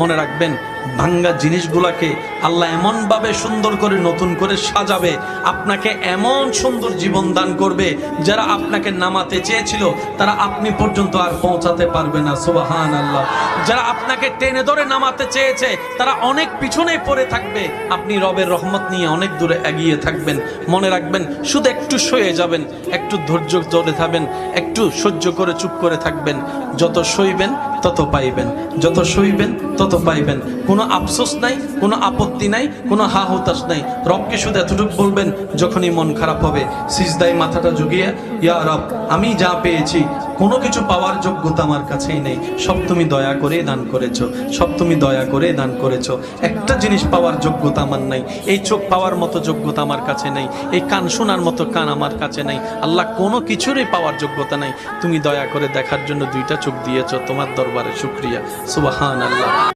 মনে রাখবেন ভাঙ্গা জিনিসগুলাকে আল্লাহ এমনভাবে সুন্দর করে নতুন করে সাজাবে, আপনাকে এমন সুন্দর জীবন দান করবে, যারা আপনাকে নামাতে চেয়েছিল তারা আপনি পর্যন্ত আর পৌঁছাতে পারবে না। সুবহানাল্লাহ। যারা আপনাকে টেনে ধরে নামাতে চেয়েছে তারা অনেক পিছনে পড়ে থাকবে, আপনি রবের রহমত নিয়ে অনেক দূরে এগিয়ে থাকবেন। মনে রাখবেন, শুধু একটু সয়ে যাবেন, একটু ধৈর্য ধরে থাকবেন, একটু সহ্য করে চুপ করে থাকবেন। যত সইবেন তত পাইবেন, যত সইবেন তত পাইবেন। কোনো আফসোস নাই, কোনো আপত্তি নাই, কোনো হা হুতাশ নাই। রবকে শুধু এতটুকু বলবেন যখনই মন খারাপ হবে, সিজদায় মাথাটা ঝুঁকিয়ে, ইয়া রব, আমি যা পেয়েছি কোনো কিছু পাওয়ার যোগ্যতা আমার কাছেই নেই, সব তুমি দয়া করে দান করেছো, সব তুমি দয়া করে দান করেছো। একটা জিনিস পাওয়ার যোগ্যতা আমার নাই, এই চোখ পাওয়ার মতো যোগ্যতা আমার কাছে নেই, এই কান শোনার মতো কান আমার কাছে নেই। আল্লাহ, কোনো কিছুরই পাওয়ার যোগ্যতা নাই, তুমি দয়া করে দেখার জন্য দুইটা চোখ দিয়েছো, তোমার দরবারে শুকরিয়া। সুবহানাল্লাহ।